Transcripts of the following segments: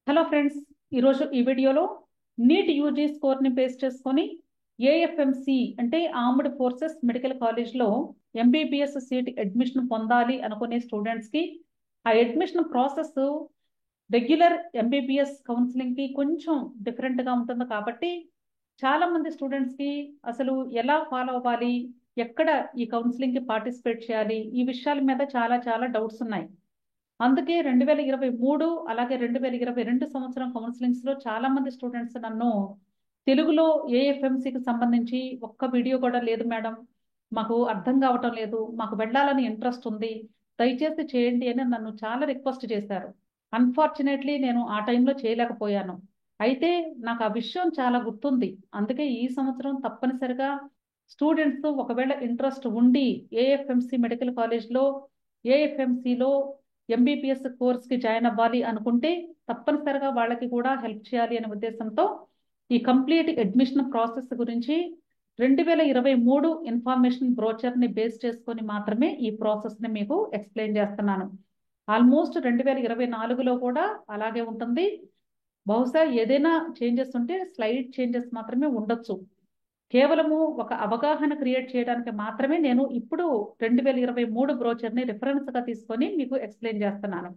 Hello friends, ఈరోజు ఈ వీడియోలో నీట్ యూజీ స్కోర్ని బేస్ చేసుకొని ఏఎఫ్ఎంసి అంటే ఆర్మ్డ్ ఫోర్సెస్ మెడికల్ కాలేజ్లో ఎంబీబీఎస్ సీట్ అడ్మిషన్ పొందాలి అనుకునే స్టూడెంట్స్కి ఆ అడ్మిషన్ ప్రాసెస్ రెగ్యులర్ ఎంబీబీఎస్ కౌన్సిలింగ్కి కొంచెం డిఫరెంట్గా ఉంటుంది. కాబట్టి చాలా మంది స్టూడెంట్స్కి అసలు ఎలా ఫాలో అవ్వాలి, ఎక్కడ ఈ కౌన్సిలింగ్కి పార్టిసిపేట్ చేయాలి, ఈ విషయాల మీద చాలా చాలా డౌట్స్ ఉన్నాయి. అందుకే 2023 అలాగే 2022 సంవత్సరం కౌన్సిలింగ్స్ లో చాలా మంది స్టూడెంట్స్ నన్ను తెలుగులో ఏఎఫ్ఎంసీకి సంబంధించి ఒక్క వీడియో కూడా లేదు మేడం, మాకు అర్థం కావటం లేదు, మాకు వెళ్ళాలని ఇంట్రెస్ట్ ఉంది, దయచేసి చేయండి అని నన్ను చాలా రిక్వెస్ట్ చేశారు. అన్ఫార్చునేట్లీ నేను ఆ టైంలో చేయలేకపోయాను. అయితే నాకు ఆ విషయం చాలా గుర్తుంది. అందుకే ఈ సంవత్సరం తప్పనిసరిగా స్టూడెంట్స్ ఒకవేళ ఇంట్రెస్ట్ ఉండి ఏఎఫ్ఎంసీ మెడికల్ కాలేజ్లో ఏఎఫ్ఎంసీలో ఎంబీబీఎస్ కోర్స్కి జాయిన్ అవ్వాలి అనుకుంటే తప్పనిసరిగా వాళ్ళకి కూడా హెల్ప్ చేయాలి అనే ఉద్దేశంతో ఈ కంప్లీట్ అడ్మిషన్ ప్రాసెస్ గురించి 2023 ఇన్ఫర్మేషన్ బ్రోచర్ని బేస్ చేసుకొని మాత్రమే ఈ ప్రాసెస్ని మీకు ఎక్స్ప్లెయిన్ చేస్తున్నాను. ఆల్మోస్ట్ 2024లో కూడా అలాగే ఉంటుంది. బహుశా ఏదైనా చేంజెస్ ఉంటే స్లైడ్ చేంజెస్ మాత్రమే ఉండొచ్చు. కేవలము ఒక అవగాహన క్రియేట్ చేయడానికి మాత్రమే నేను ఇప్పుడు 2023 బ్రోచర్ని రిఫరెన్స్గా తీసుకొని మీకు ఎక్స్ప్లెయిన్ చేస్తున్నాను.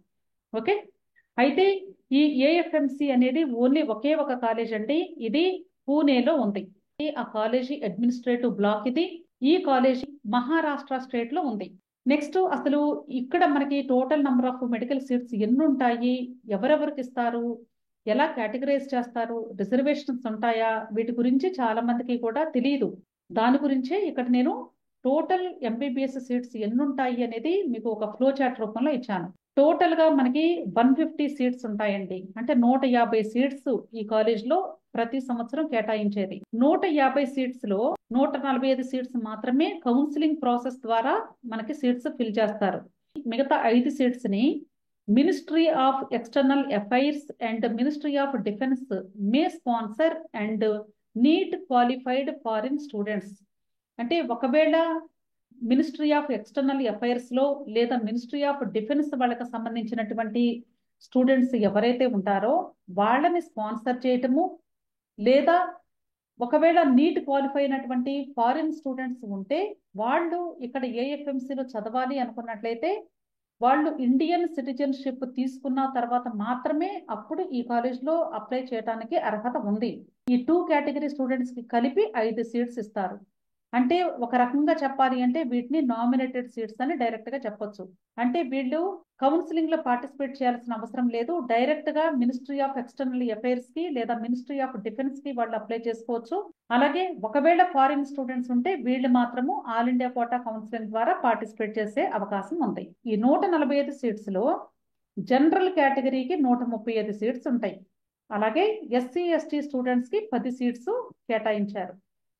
ఓకే, అయితే ఈ ఏఎఫ్ఎంసి అనేది ఓన్లీ ఒకే ఒక కాలేజ్ అండి. ఇది పూణేలో ఉంది. ఆ కాలేజీ అడ్మినిస్ట్రేటివ్ బ్లాక్ ఇది. ఈ కాలేజీ మహారాష్ట్ర స్టేట్ లో ఉంది. నెక్స్ట్ అసలు ఇక్కడ మనకి total number of medical seats ఎన్ని ఉంటాయి, ఎవరెవరికి ఇస్తారు, ఎలా కేటగరైజ్ చేస్తారు, రిజర్వేషన్స్ ఉంటాయా, వీటి గురించి చాలా మందికి కూడా తెలియదు. దాని గురించే ఇక్కడ నేను టోటల్ ఎంబీబీఎస్ సీట్స్ ఎన్ని ఉంటాయి అనేది మీకు ఒక ఫ్లో చార్ట్ రూపంలో ఇచ్చాను. టోటల్ గా మనకి 150 సీట్స్ ఉంటాయండి. అంటే 150 సీట్స్ ఈ కాలేజ్ లో ప్రతి సంవత్సరం కేటాయించేది. 150 సీట్స్ లో 145 సీట్స్ మాత్రమే కౌన్సిలింగ్ ప్రాసెస్ ద్వారా మనకి సీట్స్ ఫిల్ చేస్తారు. మిగతా 5 సీట్స్ ని ministry of external affairs and ministry of defence may sponsor and NEET qualified foreign students. అంటే ఒకవేళ మినిస్ట్రీ ఆఫ్ ఎక్స్టర్నల్ అఫైర్స్ లో లేదా మినిస్ట్రీ ఆఫ్ డిఫెన్స్ వాళ్ళకి సంబంధించినటువంటి స్టూడెంట్స్ ఎవరైతే ఉంటారో వాళ్ళని స్పాన్సర్ చేయటము, లేదా ఒకవేళ నీట్ క్వాలిఫై అయినటువంటి ఫారిన్ స్టూడెంట్స్ ఉంటే వాళ్ళు ఇక్కడ ఏఎఫ్ఎంసీలో చదవాలి అనుకున్నట్లయితే వాళ్ళు ఇండియన్ సిటిజన్షిప్ తీసుకున్న తర్వాత మాత్రమే అప్పుడు ఈ కాలేజ్లో అప్లై చేయడానికి అర్హత ఉంది. ఈ 2 కేటగిరీ స్టూడెంట్స్ కి కలిపి 5 సీట్స్ ఇస్తారు. అంటే ఒక రకంగా చెప్పాలి అంటే వీటిని నామినేటెడ్ సీట్స్ అని డైరెక్ట్ గా చెప్పొచ్చు. అంటే వీళ్ళు కౌన్సిలింగ్ లో పార్టిసిపేట్ చేయాల్సిన అవసరం లేదు. డైరెక్ట్ గా మినిస్ట్రీ ఆఫ్ ఎక్స్టర్నల్ అఫైర్స్ కి లేదా మినిస్ట్రీ ఆఫ్ డిఫెన్స్ కి వాళ్ళు అప్లై చేసుకోవచ్చు. అలాగే ఒకవేళ ఫారిన్ స్టూడెంట్స్ ఉంటే వీళ్ళు మాత్రము ఆల్ ఇండియా కోటా కౌన్సిలింగ్ ద్వారా పార్టిసిపేట్ చేసే అవకాశం ఉంది. ఈ 145 సీట్స్ లో జనరల్ కేటగిరీకి 135 సీట్స్ ఉంటాయి. అలాగే ఎస్సీ ఎస్టీ స్టూడెంట్స్ కి 10 సీట్స్ కేటాయించారు.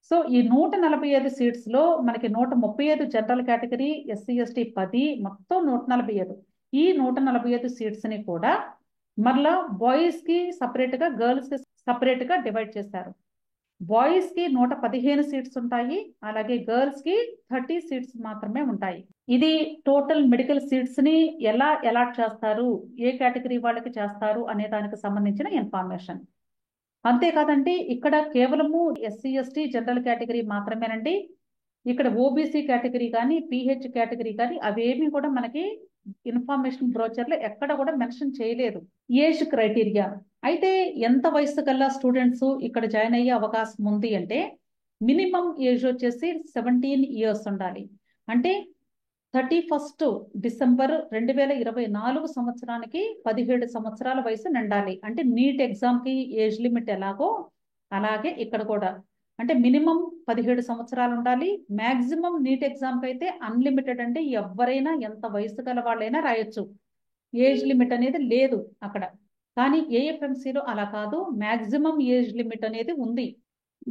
సో ఈ 145 సీట్స్ లో మనకి 135 జనరల్ కేటగిరీ, ఎస్సీ ఎస్టీ 10, మొత్తం 145. ఈ 145 సీట్స్ ని కూడా మరలా బాయ్స్ కి సపరేట్ గా, గర్ల్స్ కి సపరేట్ గా డివైడ్ చేశారు. బాయ్స్ కి 115 సీట్స్ ఉంటాయి, అలాగే గర్ల్స్ కి 30 సీట్స్ మాత్రమే ఉంటాయి. ఇది టోటల్ మెడికల్ సీట్స్ ని ఎలా అలాట్ చేస్తారు, ఏ కేటగిరీ వాళ్ళకి చేస్తారు అనే దానికి సంబంధించిన ఇన్ఫర్మేషన్. అంతేకాదండి, ఇక్కడ కేవలము ఎస్సీ ఎస్టీ జనరల్ కేటగిరీ మాత్రమేనండి. ఇక్కడ ఓబీసీ కేటగిరీ కానీ పిహెచ్ కేటగిరీ కానీ అవేమీ కూడా మనకి ఇన్ఫర్మేషన్ బ్రోచర్ లో ఎక్కడ కూడా మెన్షన్ చేయలేదు. ఏజ్ క్రైటీరియా అయితే ఎంత వయసు కల్లా స్టూడెంట్స్ ఇక్కడ జాయిన్ అయ్యే అవకాశం ఉంది అంటే మినిమం ఏజ్ వచ్చేసి 17 ఇయర్స్ ఉండాలి. అంటే 31 డిసెంబర్ 2024 సంవత్సరానికి 17 సంవత్సరాల వయసు నిండాలి. అంటే నీట్ ఎగ్జామ్ కి ఏజ్ లిమిట్ ఎలాగో అలాగే ఇక్కడ కూడా అంటే మినిమం 17 సంవత్సరాలు ఉండాలి. మాక్సిమం నీట్ ఎగ్జామ్ కి అయితే అన్లిమిటెడ్ అండి, ఎవరైనా ఎంత వయసు గల వాళ్ళైనా రాయొచ్చు. ఏజ్ లిమిట్ అనేది లేదు అక్కడ. కానీ ఏఎఫ్ఎంసీలో అలా కాదు, మాక్సిమం ఏజ్ లిమిట్ అనేది ఉంది.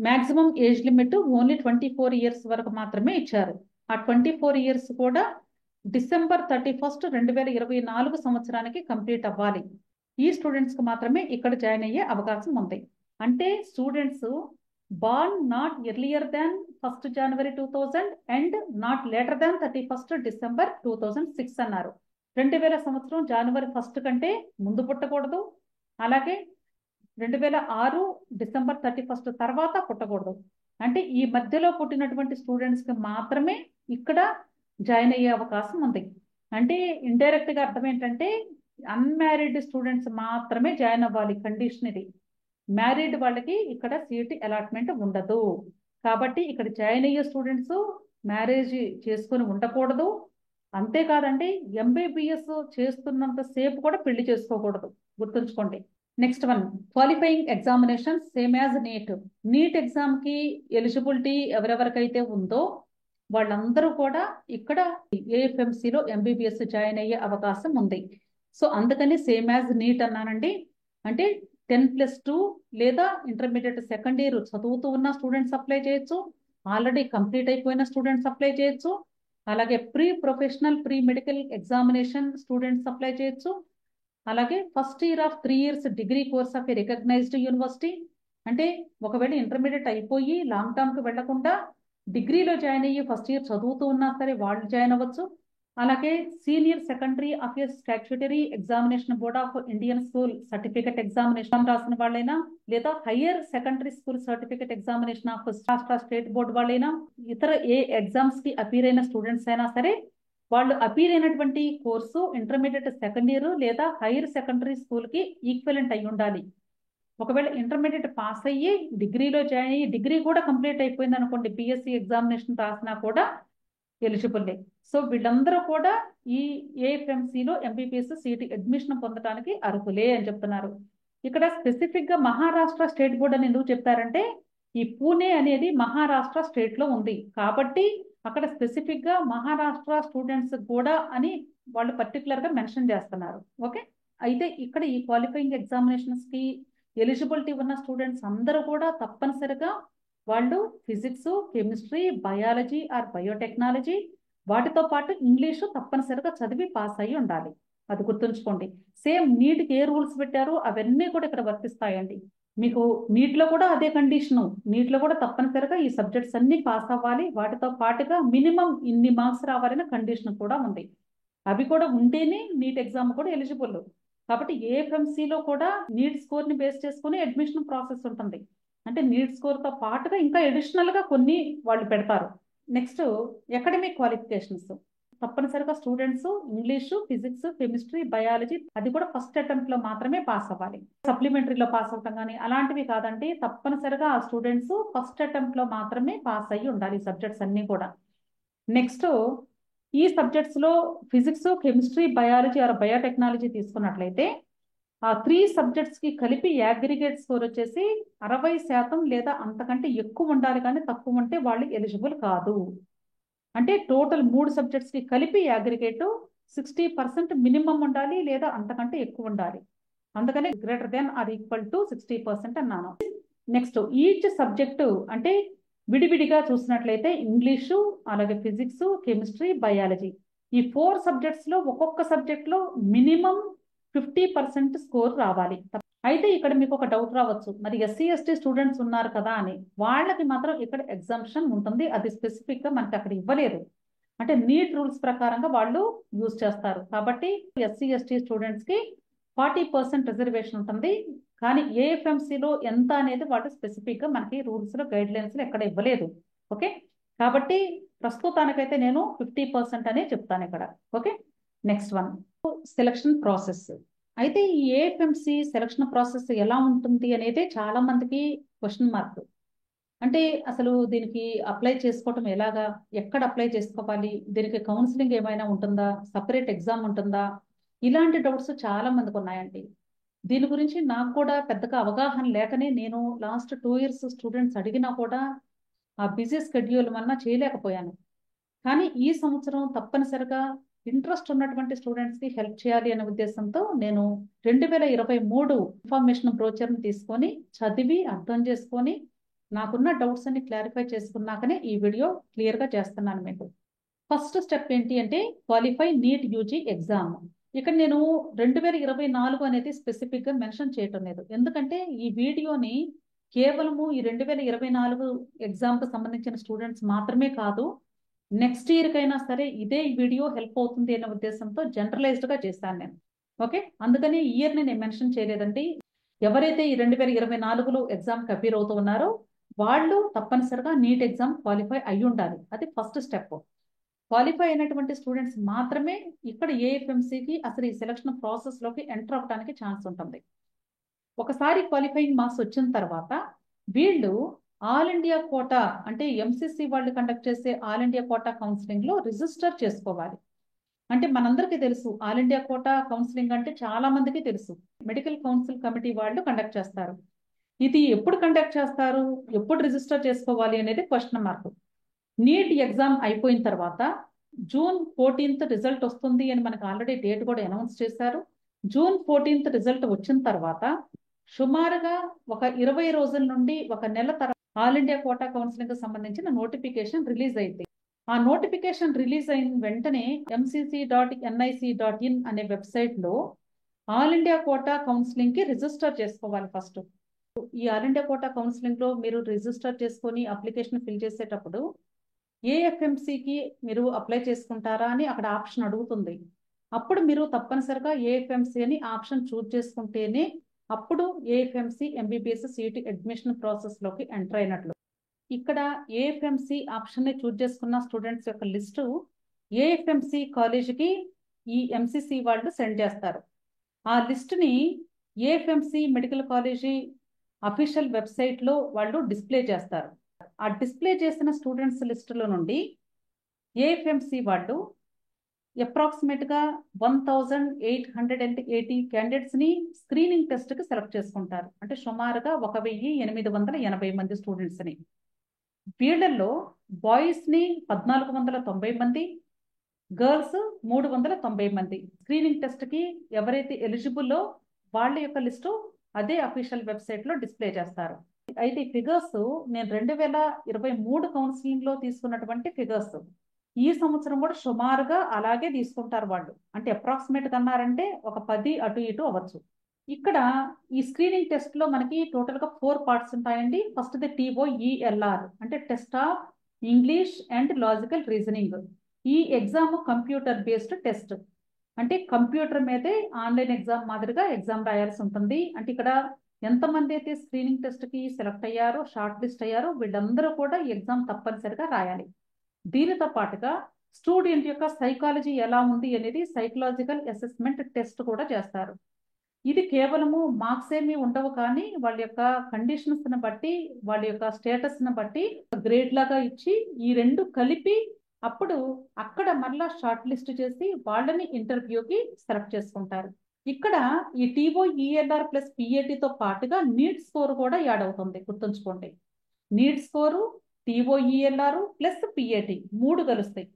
Maximum age limit only 24 years వరకు మాత్రమే ఇచ్చారు. ఆ 24 ఇయర్స్ కూడా డిసెంబర్ 31, 2024 సంవత్సరానికి కంప్లీట్ అవ్వాలి. ఈ స్టూడెంట్స్ కి మాత్రమే ఇక్కడ జాయిన్ అయ్యే అవకాశం ఉంది. అంటే students born not earlier than 1st January 2000 and not later than 31st December 2006 అన్నారు. 2000 సంవత్సరం జనవరి 1 కంటే ముందు పుట్టకూడదు, అలాగే 2006 డిసెంబర్ 31 తర్వాత పుట్టకూడదు. అంటే ఈ మధ్యలో పుట్టినటువంటి స్టూడెంట్స్కి మాత్రమే ఇక్కడ జాయిన్ అయ్యే అవకాశం ఉంది. అంటే ఇండైరెక్ట్ గా అర్థం ఏంటంటే అన్మ్యారీడ్ స్టూడెంట్స్ మాత్రమే జాయిన్ అవ్వాలి, కండిషన్ ఇది. మ్యారీడ్ వాళ్ళకి ఇక్కడ సీట్ అలాట్మెంట్ ఉండదు. కాబట్టి ఇక్కడ జాయిన్ అయ్యే స్టూడెంట్స్ మ్యారేజ్ చేసుకొని ఉండకూడదు. అంతేకాదండి, ఎంబీబీఎస్ చేస్తున్నంత సేపు కూడా పెళ్లి చేసుకోకూడదు, గుర్తుంచుకోండి. Next one, qualifying examination same as NEET. NEET exam కి ఎలిజిబిలిటీ ఎవరెవరికైతే ఉందో వాళ్ళందరూ కూడా ఇక్కడ ఏఎఫ్ఎంసీలో ఎంబీబీఎస్ జాయిన్ అయ్యే అవకాశం ఉంది. సో అందుకని సేమ్ యాజ్ నీట్ అన్నానండి. అంటే 10+2 లేదా ఇంటర్మీడియట్ సెకండ్ ఇయర్ చదువుతూ ఉన్న స్టూడెంట్స్ అప్లై చేయొచ్చు, ఆల్రెడీ కంప్లీట్ అయిపోయిన స్టూడెంట్స్ అప్లై చేయొచ్చు, అలాగే pre professional pre medical examination students apply చేయొచ్చు, అలాగే first year of 3 years degree course of a recognised university. అంటే ఒకవేళ ఇంటర్మీడియట్ అయిపోయి లాంగ్ టర్మ్ కి వెళ్లకుండా డిగ్రీలో జాయిన్ అయ్యి ఫస్ట్ ఇయర్ చదువుతూ ఉన్నా సరే వాళ్ళు జాయిన్ అవ్వచ్చు. అలాగే senior secondary of A statutory examination board of Indian school certificate examination రాసిన వాళ్ళైనా, లేదా higher secondary school certificate examination of రాష్ట్ర స్టేట్ బోర్డు వాళ్ళైనా, ఇతర ఏ ఎగ్జామ్స్ కి అపీర్ అయిన స్టూడెంట్స్ అయినా సరే వాళ్ళు అపీర్ అయినటువంటి కోర్సు ఇంటర్మీడియట్ సెకండ్ ఇయర్ లేదా హైయర్ సెకండరీ స్కూల్ కి ఈక్వలెంట్ అయి ఉండాలి. ఒకవేళ ఇంటర్మీడియట్ పాస్ అయ్యి డిగ్రీలో జాయిన్ అయ్యి డిగ్రీ కూడా కంప్లీట్ అయిపోయింది అనుకోండి, బిఎస్సి ఎగ్జామినేషన్ రాసినా కూడా ఎలిజిబుల్లే. సో వీళ్ళందరూ కూడా ఈ ఏఎఫ్ఎంసీలో ఎంబీబీఎస్ సీట్ అడ్మిషన్ పొందడానికి అర్హులే అని చెప్తున్నారు. ఇక్కడ స్పెసిఫిక్ గా మహారాష్ట్ర స్టేట్ బోర్డ్ అని ఎందుకు చెప్తారంటే ఈ పూణే అనేది మహారాష్ట్ర స్టేట్ లో ఉంది కాబట్టి అక్కడ స్పెసిఫిక్ గా మహారాష్ట్ర స్టూడెంట్స్ కూడా అని వాళ్ళు పర్టికులర్ గా మెన్షన్ చేస్తున్నారు. ఓకే, అయితే ఇక్కడ ఈ క్వాలిఫైయింగ్ ఎగ్జామినేషన్స్ కి ఎలిజిబిలిటీ ఉన్న స్టూడెంట్స్ అందరూ కూడా తప్పనిసరిగా వాళ్ళు physics, chemistry, biology are biotechnology వాటితో పాటు ఇంగ్లీషు తప్పనిసరిగా చదివి పాస్ అయ్యి ఉండాలి. అది గుర్తుంచుకోండి. సేమ్ నీట్కి ఏ రూల్స్ పెట్టారో అవన్నీ కూడా ఇక్కడ వర్తిస్తాయండి. మీకు నీట్లో కూడా అదే కండిషను, నీట్లో కూడా తప్పనిసరిగా ఈ సబ్జెక్ట్స్ అన్ని పాస్ అవ్వాలి, వాటితో పాటుగా మినిమం ఇన్ని మార్క్స్ రావాలనే కండిషన్ కూడా ఉంది. అవి కూడా ఉంటేనే నీట్ ఎగ్జామ్ కూడా ఎలిజిబుల్. కాబట్టి ఏఎఫ్ఎంసీలో కూడా నీట్ స్కోర్ ని బేస్ చేసుకుని అడ్మిషన్ ప్రాసెస్ ఉంటుంది. అంటే నీట్ స్కోర్ తో పాటుగా ఇంకా అడిషనల్ గా కొన్ని వాళ్ళు పెడతారు. Next academic qualifications. తప్పనిసరిగా students English, physics, chemistry, biology అది కూడా ఫస్ట్ అటెంప్ట్ లో మాత్రమే పాస్ అవ్వాలి. సప్లిమెంటరీలో పాస్ అవటం కానీ అలాంటివి కాదండి, తప్పనిసరిగా ఆ స్టూడెంట్స్ ఫస్ట్ అటెంప్ట్ లో మాత్రమే పాస్ అయ్యి ఉండాలి ఈ సబ్జెక్ట్స్ అన్ని కూడా. నెక్స్ట్ ఈ సబ్జెక్ట్స్ లో physics, chemistry, biology are biotechnology తీసుకున్నట్లయితే ఆ 3 సబ్జెక్ట్స్ కి కలిపి అగ్రిగేట్ స్కోర్ వచ్చేసి 60% లేదా అంతకంటే ఎక్కువ ఉండాలి, కానీ తక్కువ ఉంటే వాళ్ళు ఎలిజిబుల్ కాదు. అంటే టోటల్ 3 సబ్జెక్ట్స్ కి కలిపి అగ్రిగేట్ 60% మినిమం ఉండాలి లేదా అంతకంటే ఎక్కువ ఉండాలి. అందుకనే greater than or equal to 60% అన్నాను. నెక్స్ట్ ఈచ్ సబ్జెక్టు అంటే విడివిడిగా చూసినట్లయితే ఇంగ్లీషు, అలాగే ఫిజిక్స్, కెమిస్ట్రీ, బయాలజీ ఈ 4 సబ్జెక్ట్స్ లో ఒక్కొక్క సబ్జెక్ట్ లో మినిమం 50% స్కోర్ రావాలి. అయితే ఇక్కడ మీకు ఒక డౌట్ రావచ్చు, మరి ఎస్సీ ఎస్టీ స్టూడెంట్స్ ఉన్నారు కదా అని. వాళ్ళకి మాత్రం ఇక్కడ ఎగ్జామ్షన్ ఉంటుంది, అది స్పెసిఫిక్ గా మనకి అక్కడ ఇవ్వలేదు. అంటే నీట్ రూల్స్ ప్రకారంగా వాళ్ళు యూజ్ చేస్తారు. కాబట్టి ఎస్సీ ఎస్టీ స్టూడెంట్స్ కి 40% రిజర్వేషన్ ఉంటుంది. కానీ ఏఎఫ్ఎంసీలో ఎంత అనేది వాళ్ళు స్పెసిఫిక్ గా మనకి రూల్స్ లో గైడ్ లైన్స్ లో ఎక్కడ ఇవ్వలేదు. ఓకే, కాబట్టి ప్రస్తుతానికైతే నేను 50% అనే చెప్తాను ఇక్కడ. Okay, next one selection process. అయితే ఈ ఏఎఫ్ఎంసీ సెలక్షన్ ప్రాసెస్ ఎలా ఉంటుంది అనేది చాలా మందికి క్వశ్చన్ మార్క్. అంటే అసలు దీనికి అప్లై చేసుకోవటం ఎలాగా, ఎక్కడ అప్లై చేసుకోవాలి, దీనికి కౌన్సిలింగ్ ఏమైనా ఉంటుందా, సపరేట్ ఎగ్జామ్ ఉంటుందా, ఇలాంటి డౌట్స్ చాలా మందికి ఉన్నాయండి. దీని గురించి నాకు కూడా పెద్దగా అవగాహన లేకనే నేను లాస్ట్ 2 years స్టూడెంట్స్ అడిగినా కూడా ఆ బిజీ షెడ్యూల్ వల్ల చేయలేకపోయాను. కానీ ఈ సంవత్సరం తప్పనిసరిగా ఇంట్రెస్ట్ ఉన్నటువంటి స్టూడెంట్స్ కి హెల్ప్ చేయాలి అనే ఉద్దేశంతో నేను 2023 ఇన్ఫర్మేషన్ బ్రోచర్ ని తీసుకొని చదివి అర్థం చేసుకొని నాకున్న డౌట్స్ అన్ని క్లారిఫై చేసుకున్నాకనే ఈ వీడియో క్లియర్ గా చేస్తున్నాను మీకు. ఫస్ట్ స్టెప్ ఏంటి అంటే క్వాలిఫై నీట్ యూజీ ఎగ్జామ్. ఇక్కడ నేను 2024 అనేది స్పెసిఫిక్ గా మెన్షన్ చేయటం లేదు, ఎందుకంటే ఈ వీడియోని కేవలము ఈ 2024 ఎగ్జామ్ కు సంబంధించిన స్టూడెంట్స్ మాత్రమే కాదు, నెక్స్ట్ ఇయర్ కైనా సరే ఇదే వీడియో హెల్ప్ అవుతుంది అనే ఉద్దేశంతో జనరలైజ్డ్ గా చేశాను నేను. ఓకే, అందుకని ఇయర్ నేను మెన్షన్ చేయలేదండి. ఎవరైతే ఈ 2024లో ఎగ్జామ్కి అపీర్ అవుతూ ఉన్నారో వాళ్ళు తప్పనిసరిగా నీట్ ఎగ్జామ్ క్వాలిఫై అయి ఉండాలి. అది ఫస్ట్ స్టెప్. క్వాలిఫై అయినటువంటి స్టూడెంట్స్ మాత్రమే ఇక్కడ ఏఎఫ్ఎంసీకి అసలు ఈ సెలక్షన్ ప్రాసెస్లోకి ఎంటర్ అవ్వడానికి ఛాన్స్ ఉంటుంది. ఒకసారి క్వాలిఫైయింగ్ మార్క్స్ వచ్చిన తర్వాత వీళ్ళు ఆల్ ఇండియా కోటా అంటే ఎంసీసీ వాళ్ళు కండక్ట్ చేసే ఆల్ ఇండియా కోటా కౌన్సిలింగ్లో రిజిస్టర్ చేసుకోవాలి. అంటే మనందరికీ తెలుసు ఆల్ ఇండియా కోటా కౌన్సిలింగ్ అంటే చాలా మందికి తెలుసు. మెడికల్ కౌన్సిల్ కమిటీ వాళ్ళు కండక్ట్ చేస్తారు. ఇది ఎప్పుడు కండక్ట్ చేస్తారు, ఎప్పుడు రిజిస్టర్ చేసుకోవాలి అనేది క్వశ్చన్ మార్క్. నీట్ ఎగ్జామ్ అయిపోయిన తర్వాత జూన్ 14th రిజల్ట్ వస్తుంది అని మనకు ఆల్రెడీ డేట్ కూడా అనౌన్స్ చేశారు. జూన్ 14th రిజల్ట్ వచ్చిన తర్వాత సుమారుగా ఒక 20 రోజుల నుండి ఒక నెల తర్వాత ఆల్ ఇండియా కోటా కౌన్సిలింగ్ కి సంబంధించిన నోటిఫికేషన్ రిలీజ్ అయింది. ఆ నోటిఫికేషన్ రిలీజ్ అయిన వెంటనే mcc.nic.in అనే వెబ్సైట్ లో ఆల్ ఇండియా కోటా కౌన్సిలింగ్ కి రిజిస్టర్ చేసుకోవాలి. ఫస్ట్ ఈ ఆల్ ఇండియా కోటా కౌన్సిలింగ్ లో మీరు రిజిస్టర్ చేసుకొని అప్లికేషన్ ఫిల్ చేసేటప్పుడు ఏఎఫ్ఎంసీకి మీరు అప్లై చేసుకుంటారా అని అక్కడ ఆప్షన్ అడుగుతుంది. అప్పుడు మీరు తప్పనిసరిగా ఏఎఫ్ఎంసీ అని ఆప్షన్ చూజ్ చేసుకుంటేనే అప్పుడు AFMC MBBS seat admission process లోకి ఎంటర్ అయినట్లు. ఇక్కడ ఏఎఫ్ఎంసీ ఆప్షన్ ని చూజ్ చేసుకున్న స్టూడెంట్స్ యొక్క లిస్టు ఏఎఫ్ఎంసీ కాలేజీకి ఈ ఎంసీసీ వాళ్ళు సెండ్ చేస్తారు. ఆ లిస్ట్ ని AFMC medical college official website లో వాళ్ళు డిస్ప్లే చేస్తారు. ఆ డిస్ప్లే చేసిన స్టూడెంట్స్ లిస్టులో నుండి ఏఎఫ్ఎంసీ వాళ్ళు అప్రాక్సిమేట్ గా 1880 క్యాండిడేట్స్ ని స్క్రీనింగ్ టెస్ట్ కి సెలెక్ట్ చేసుకుంటారు. అంటే సుమారుగా 1880 మంది స్టూడెంట్స్ ని. వీళ్ళల్లో బాయ్స్ ని 1490 మంది, గర్ల్స్ 390 మంది. స్క్రీనింగ్ టెస్ట్ కి ఎవరైతే ఎలిజిబుల్లో వాళ్ళ యొక్క లిస్టు అదే అఫీషియల్ వెబ్సైట్ లో డిస్ప్లే చేస్తారు. అయితే ఈ ఫిగర్స్ నేను 2023 కౌన్సిలింగ్ లో తీసుకున్నటువంటి ఫిగర్స్. ఈ సంవత్సరం కూడా సుమారుగా అలాగే తీసుకుంటారు వాళ్ళు. అంటే అప్రాక్సిమేట్ గా అన్నారంటే ఒక 10 అటు ఇటు అవ్వచ్చు. ఇక్కడ ఈ స్క్రీనింగ్ టెస్ట్ లో మనకి టోటల్ గా 4 పార్ట్స్ ఉంటాయండి. ఫస్ట్ ది TOELR అంటే test of English and logical reasoning. ఈ ఎగ్జామ్ కంప్యూటర్ బేస్డ్ టెస్ట్. అంటే కంప్యూటర్ మీదే ఆన్లైన్ ఎగ్జామ్ మాదిరిగా ఎగ్జామ్ రాయాల్సి ఉంటుంది. అంటే ఇక్కడ ఎంతమంది అయితే స్క్రీనింగ్ టెస్ట్ కి సెలెక్ట్ అయ్యారో, షార్ట్ లిస్ట్ అయ్యారో వీళ్ళందరూ కూడా ఈ ఎగ్జామ్ తప్పనిసరిగా రాయాలి. దీనితో పాటుగా స్టూడెంట్ యొక్క సైకాలజీ ఎలా ఉంది అనేది సైకలాజికల్ అసెస్మెంట్ టెస్ట్ కూడా చేస్తారు. ఇది కేవలము మార్క్స్ ఏమీ ఉండవు, కానీ వాళ్ళ యొక్క కండిషన్స్ ని బట్టి, వాళ్ళ యొక్క స్టేటస్ ని బట్టి గ్రేడ్ లాగా ఇచ్చి ఈ రెండు కలిపి అప్పుడు అక్కడ మళ్ళా షార్ట్ లిస్ట్ చేసి వాళ్ళని ఇంటర్వ్యూకి సెలెక్ట్ చేసుకుంటారు. ఇక్కడ ఈ TOELR ప్లస్ PATతో పాటుగా నీట్ స్కోర్ కూడా యాడ్ అవుతుంది. గుర్తుంచుకోండి, NEET score, TOELR plus PAT 3 కలుస్తాయి.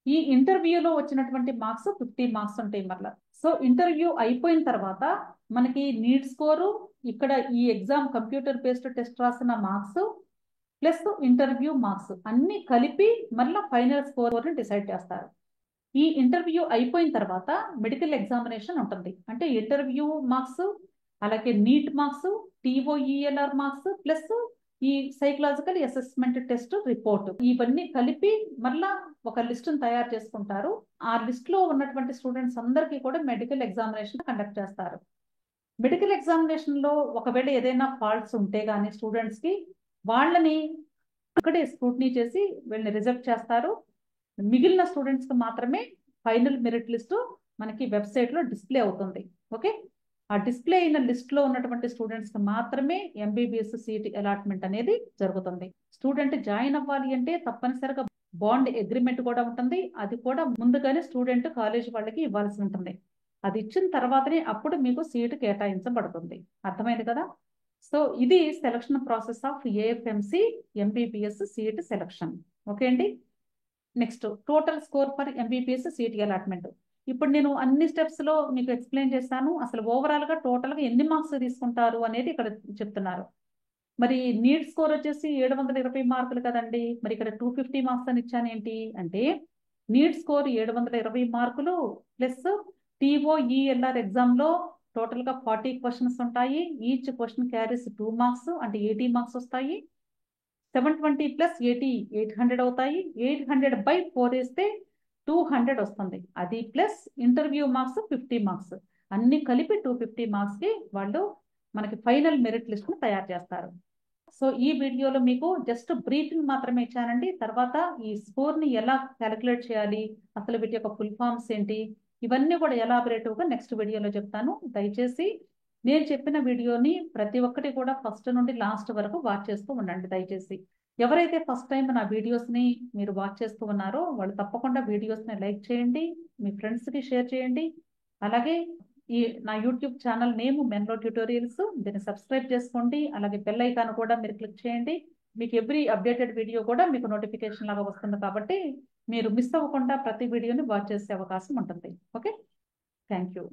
ఈ ఇంటర్వ్యూలో వచ్చినటువంటి మార్క్స్ 50 మార్క్స్ ఉంటాయి మళ్ళా. సో ఇంటర్వ్యూ అయిపోయిన తర్వాత మనకి నీట్ స్కోరు, ఇక్కడ ఈ ఎగ్జామ్ కంప్యూటర్ బేస్డ్ టెస్ట్ రాసిన మార్క్స్ ప్లస్ ఇంటర్వ్యూ మార్క్స్ అన్ని కలిపి మళ్ళీ ఫైనల్ స్కోర్ ని డిసైడ్ చేస్తారు. ఈ ఇంటర్వ్యూ అయిపోయిన తర్వాత మెడికల్ ఎగ్జామినేషన్ ఉంటుంది. అంటే ఇంటర్వ్యూ మార్క్స్, అలాగే NEET marks, TOELR marks plus ఈ సైకలాజికల్ అసెస్మెంట్ టెస్ట్ రిపోర్ట్, ఇవన్నీ కలిపి మళ్ళా ఒక లిస్ట్ తయారు చేసుకుంటారు. ఆ లిస్ట్ లో ఉన్నటువంటి స్టూడెంట్స్ అందరికీ కూడా మెడికల్ ఎగ్జామినేషన్ కండక్ట్ చేస్తారు. మెడికల్ ఎగ్జామినేషన్ లో ఒకవేళ ఏదైనా ఫాల్ట్స్ ఉంటే గానీ స్టూడెంట్స్ కి, వాళ్ళని అక్కడే స్క్రూటినీ చేసి వీళ్ళని రిజెక్ట్ చేస్తారు. మిగిలిన స్టూడెంట్స్ కి మాత్రమే ఫైనల్ మెరిట్ లిస్ట్ మనకి వెబ్సైట్ లో డిస్ప్లే అవుతుంది. ఓకే, ఆ డిస్ప్లే అయిన లిస్ట్ లో ఉన్నటువంటి స్టూడెంట్స్ కి మాత్రమే ఎంబీబీఎస్ సీట్ అలాట్మెంట్ అనేది జరుగుతుంది. స్టూడెంట్ జాయిన్ అవ్వాలి అంటే తప్పనిసరిగా బాండ్ అగ్రిమెంట్ కూడా ఉంటుంది. అది కూడా ముందుగానే స్టూడెంట్ కాలేజ్ వాళ్ళకి ఇవ్వాల్సి ఉంటుంది. అది ఇచ్చిన తర్వాతనే అప్పుడు మీకు సీటు కేటాయించబడుతుంది. అర్థమైంది కదా? సో ఇది selection process of AFMC MBBS seat selection. Okay అండి. Next total score for MBBS seat allotment. ఇప్పుడు నేను అన్ని స్టెప్స్ లో మీకు ఎక్స్ప్లెయిన్ చేస్తాను. అసలు ఓవరాల్ గా టోటల్ గా ఎన్ని మార్క్స్ తీసుకుంటారు అనేది ఇక్కడ చెప్తున్నారు. మరి నీట్ స్కోర్ వచ్చేసి 720 మార్కులు కదండి. మరి ఇక్కడ 250 మార్క్స్ అని ఇచ్చాను ఏంటి అంటే, నీట్ స్కోర్ 720 మార్కులు ప్లస్ TOELR ఎగ్జామ్ లో టోటల్ గా 40 క్వశ్చన్స్ ఉంటాయి. ఈచ్ క్వశ్చన్ క్యారీస్ 2 మార్క్స్, అంటే 80 మార్క్స్ వస్తాయి. 720 ప్లస్ 80 800 అవుతాయి. 800/4 వేస్తే 200 వస్తుంది. అది ప్లస్ ఇంటర్వ్యూ మార్క్స్ 50 మార్క్స్, అన్ని కలిపి 250 మార్క్స్ కి వాళ్ళు మనకి ఫైనల్ మెరిట్ లిస్ట్ను తయారు చేస్తారు. సో ఈ వీడియోలో మీకు జస్ట్ బ్రీఫింగ్ మాత్రమే ఇచ్చానండి. తర్వాత ఈ స్కోర్ని ఎలా క్యాలిక్యులేట్ చేయాలి, అసలు వీటి యొక్క ఫుల్ ఫామ్స్ ఏంటి, ఇవన్నీ కూడా ఎలాబరేటివ్గా నెక్స్ట్ వీడియోలో చెప్తాను. దయచేసి నేను చెప్పిన వీడియోని ప్రతి ఒక్కటి కూడా ఫస్ట్ నుండి లాస్ట్ వరకు వాచ్ చేస్తూ ఉండండి దయచేసి. ఎవరైతే ఫస్ట్ టైం నా వీడియోస్ని మీరు వాచ్ చేస్తూ ఉన్నారో వాళ్ళు తప్పకుండా వీడియోస్ని లైక్ చేయండి, మీ ఫ్రెండ్స్కి షేర్ చేయండి. అలాగే ఈ నా యూట్యూబ్ ఛానల్ నేమ్ మెన్లో ట్యూటోరియల్స్, దీన్ని సబ్స్క్రైబ్ చేసుకోండి. అలాగే బెల్ ఐకాన్ కూడా మీరు క్లిక్ చేయండి. మీకు ఎవ్రీ అప్డేటెడ్ వీడియో కూడా మీకు నోటిఫికేషన్ లాగా వస్తుంది కాబట్టి మీరు మిస్ అవ్వకుండా ప్రతి వీడియోని వాచ్ చేసే అవకాశం ఉంటుంది. Okay, thank you.